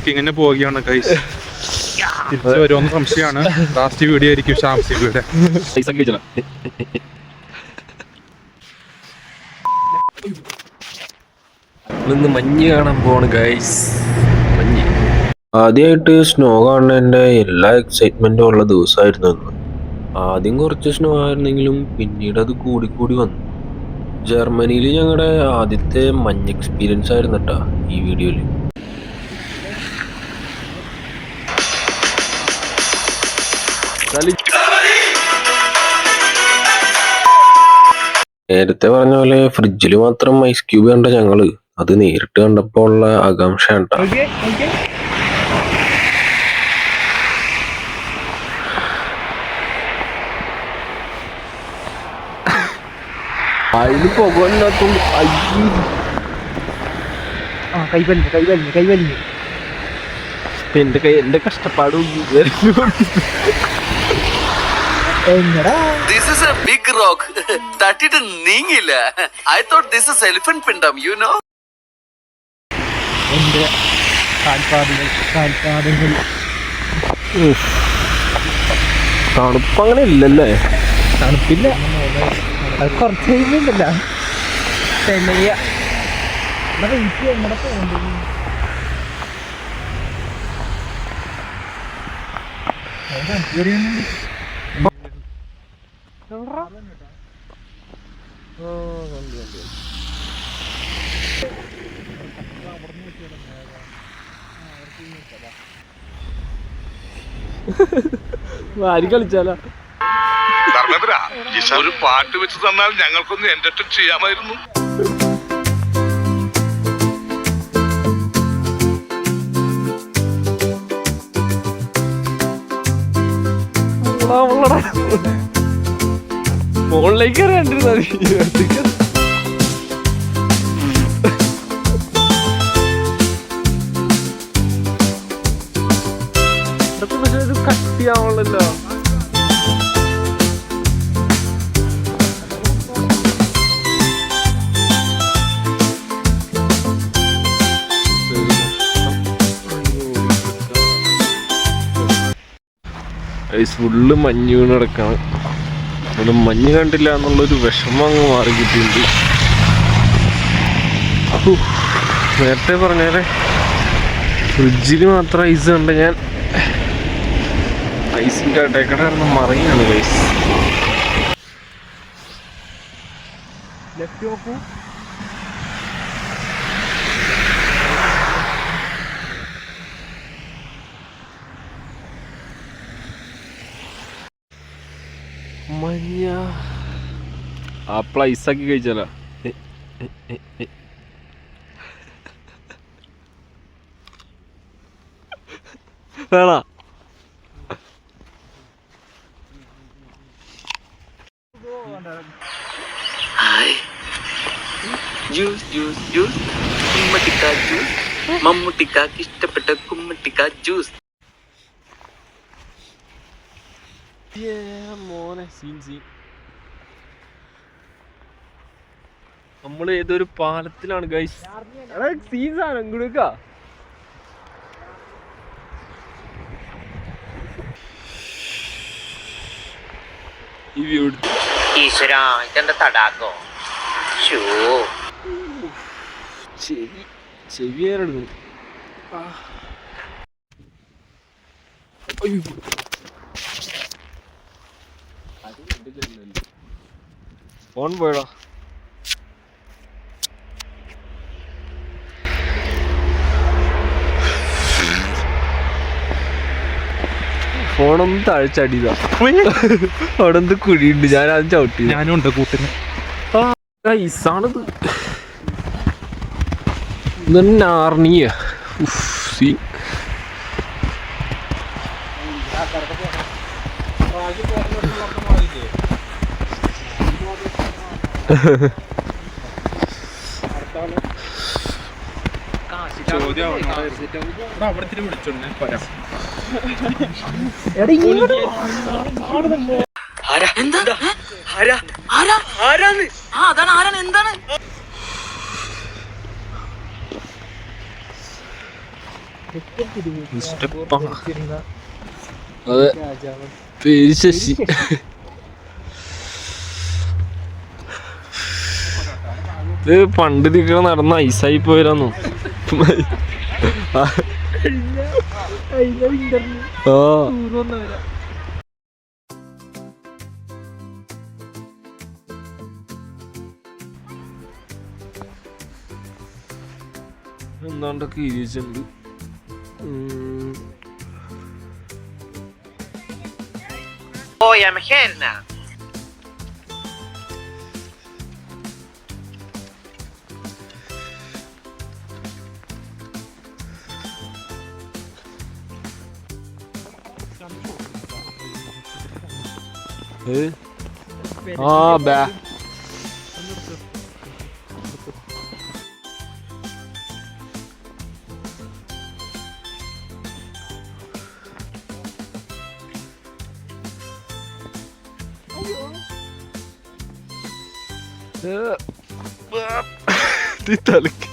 ഇങ്ങനെ പോവുകയാണ് ഗൈസ്. തിരിച്ചു വരുമെന്ന് സംശയമാണ്. ലാസ്റ്റ് വീഡിയോ ആയിരിക്കും ഷാംസിയുടെ. മഞ്ഞ് കാണാൻ പോവാണ് ഗൈസ്. മഞ്ഞ് ആദ്യമായിട്ട് സ്നോ കാണുന്നതിൻ്റെ എല്ലാ എക്സൈറ്റ്മെന്റും ഉള്ള ദിവസമായിരുന്നു ഇന്ന്. ആദ്യം കുറച്ച് സ്നോ ആയിരുന്നെങ്കിലും പിന്നീട് അത് കൂടി വന്നു. ജർമ്മനിയിൽ ഞങ്ങളുടെ ആദ്യത്തെ മഞ്ഞ് എക്സ്പീരിയൻസ് ആയിരുന്നു കേട്ടോ ഈ വീഡിയോയിൽ. നേരത്തെ പറഞ്ഞ പോലെ ഫ്രിഡ്ജിൽ മാത്രം ഐസ് ക്യൂബ് കണ്ട ഞങ്ങള് അത് നേരിട്ട് കണ്ടപ്പോൾ ഉള്ള ആകാംക്ഷ കേട്ടോ. അതിന് പോകാത്തോണ്ട് കൈവലിഞ്ഞു എന്റെ കഷ്ടപ്പാടും. This is a big rock. തട്ടിട്ട് നീങ്ങില്ല. I thought this is elephant pindam, you know? എന്റെ കാൽപാദങ്ങൾ തണുപ്പ് അങ്ങനെ ഇല്ലല്ലേ? തണുപ്പില്ല, അത് കുറച്ച് കഴിയുമ്പോണ്ടല്ല തെളിയ എങ്ങനെ പോകേണ്ടത്. ആര് കളിച്ചാലോ? ഒരു പാട്ട് വെച്ച് തന്നാൽ ഞങ്ങൾക്കൊന്ന് എന്റർടൈൻ ചെയ്യാമായിരുന്നു. ഫോണിലേക്ക് അറിയാണ്ടിരുന്ന കട്ടിയാവണല്ലോ. ഫുള്ള് മഞ്ഞ് വീണ് കിടക്കാണ്. അവിടെ മഞ്ഞ് കണ്ടില്ല എന്നുള്ളൊരു വിഷമം അങ്ങ് മാറി കിട്ടിയിട്ടുണ്ട്. നേരത്തെ പറഞ്ഞാലേ ഫ്രിഡ്ജിൽ മാത്രം ഐസ് കണ്ട ഞാൻ ഐസിൻ്റെ അടേക്കട കാരണം മറിയാണ് ഗൈസ്. ലെഫ്റ്റ് നോക്കൂ. മഞ്ഞ ആപ്പിൾ ഐസാക്കി കഴിച്ചാലോ? വേണ ജ്യൂസ് ജ്യൂസ് ജ്യൂസ് കുമ്മട്ടിക്ക ജ്യൂസ്. മമ്മൂട്ടിക്കാക്ക് ഇഷ്ടപ്പെട്ട കുമ്മട്ടിക്ക ജ്യൂസ്. മോനെ നമ്മള് ഏതൊരു പാലത്തിലാണ് ഗൈസ്. സീൻസാണ് ഇങ്ങോട്ടാ. ഈ വ്യൂ ഈശ്വരാ, ഇതെന്താ തടാകോ? ചെവി ഏറെടുക്കുന്നു. ഫോൺ പോയടാ. ഫോണൊന്നും താഴ്ചടിയതാ. അവിടെ എന്ത് കുഴിയുണ്ട്, ഞാൻ അത് ചവിട്ടി. ഞാനും ഉണ്ട് കൂട്ടിന്. ഐസാണിത്. Narnia scene. ആരാണ്? എന്താണ്? അതെ, പേര് ശശി. ഇത് പണ്ട് ഇതിക്ക നടന്ന ഐസായി പോയരാന്നു. എന്താണ്ടൊക്കെ ഇരിച്ചിട്ടുണ്ട്. ബാ തലക്ക്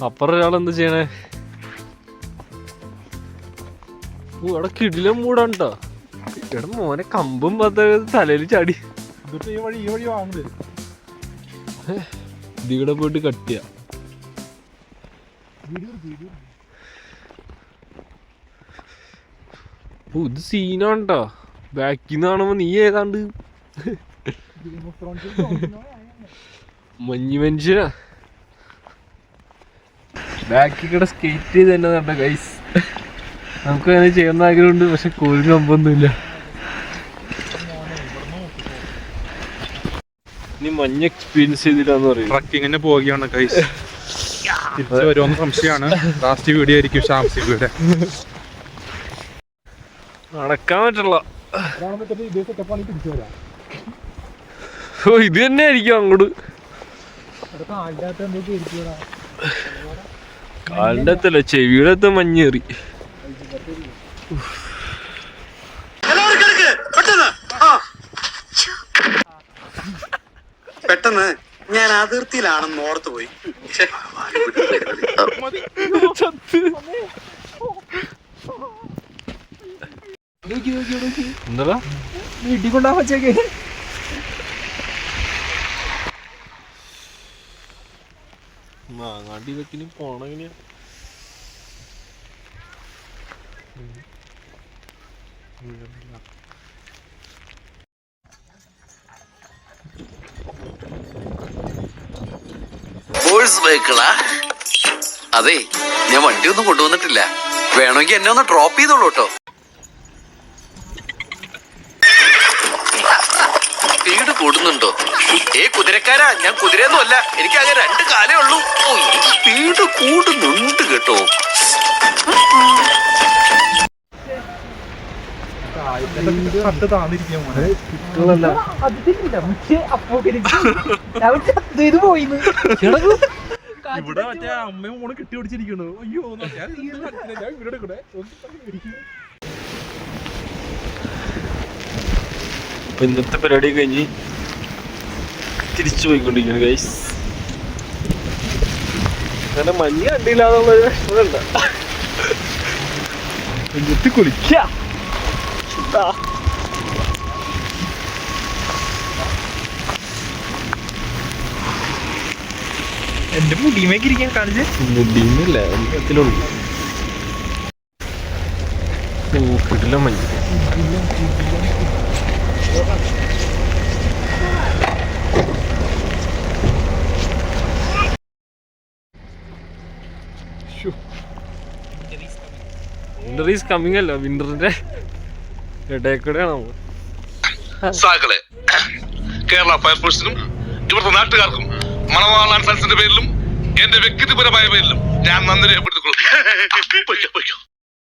അപ്പുറം ഒരാളെന്താ ചെയ്യണേ? ഇവിടെ കിടിലം മൂടാണ്ടോ. ഇവിടെ മോനെ കമ്പും തലയിൽ ചാടി ഇതിവിടെ പോയിട്ട് കട്ടിയ. ഇത് സീനാണ്ടോ. ബാക്കിന്ന് കാണുമ്പോ നീ ഏതാണ്ട് മഞ്ഞ് മനുഷ്യനാ. ബാക്കിൽ കൂടെ സ്കേറ്റ് ചെയ്ത് തന്നെ കണ്ടോ ഗൈസ്. നമുക്ക് അങ്ങനെ ചെയ്യുന്ന ആഗ്രഹമുണ്ട്, പക്ഷെ കോഴിന് കമ്പൊന്നുമില്ല. നീ മഞ്ഞ് എക്സ്പീരിയൻസ് ചെയ്തില്ലാന്ന് പറയും. ട്രക്കിങ്ങിന് പോവുകയാണ് ഗൈസ്. തിരിച്ചു വരുമെന്ന് സംശയമാണ്. ലാസ്റ്റ് വീഡിയോ ആയിരിക്കും ഷാംസിയുടെ. നടക്കാൻ പറ്റില്ല. ഓ ഇത് തന്നെ ആയിരിക്കും അങ്ങോട്ട്. കാലിന്റെ അത്തല്ല, ചെവിയുടെ അത്ത മഞ്ഞേറി. പെട്ടെന്ന് ഞാൻ അതിർത്തിയിലാണെന്ന് ഓർത്തു പോയി. എന്താ വീട്ടിൽ കൊണ്ടാ വച്ചേക്ക്. മാങ്ങാണ്ടി ഇതൊക്കെ ഇനി പോണെങ്ങനെയാ? അതെ, ഞാൻ വണ്ടി ഒന്നും കൊണ്ടുവന്നിട്ടില്ല. വേണമെങ്കിൽ എന്നെ ഒന്ന് ഡ്രോപ്പ് ചെയ്തോളൂ കേട്ടോ. സ്പീഡ് കൂടുന്നുണ്ടോ? കുതിരക്കാരാ, ഞാൻ കുതിരയൊന്നും അല്ല. എനിക്ക് ആകെ 2 കാലേ ഉള്ളൂ. സ്പീഡ് കൂടുന്നുണ്ട് കേട്ടോ. ഇവിടെ മറ്റേ അമ്മയും മോള് കെട്ടിപിടിച്ചിരിക്കണു. അയ്യോ ഇവരുടെ കൂടെ ഇന്നത്തെ പരിപാടി കഴിഞ്ഞ് തിരിച്ചു പോയിക്കൊണ്ടിരിക്കുന്നു ഗൈസ്. അങ്ങനെ മഞ്ഞ് കണ്ടില്ലാന്നുള്ളൊരു വിഷമമുണ്ട്. എന്നിട്ട് കുളിക്കാം. എന്റെ മുടിമേക്ക് ഇരിക്കാൻ കാണിച്ച് മുടിയുന്നില്ല, എല്ലാത്തിലുണ്ട്. കിടിലം മഞ്ഞ്. വിന്റർ ഈസ് കമ്മിങ് അല്ല, വിന്ററിന്റെ ഇടയ്ക്കൂടെയാണ് നമ്മള്. സാക്കളെ, കേരള ഫയർഫോഴ്സിനും ഇവിടുത്തെ നാട്ടുകാർക്കും മണവാളാൻ സൽസിന്റെ പേരിലും എന്റെ വ്യക്തിപരമായ പേരിലും ഞാൻ നന്ദി രേഖപ്പെടുത്തിക്കൊള്ളുന്നു.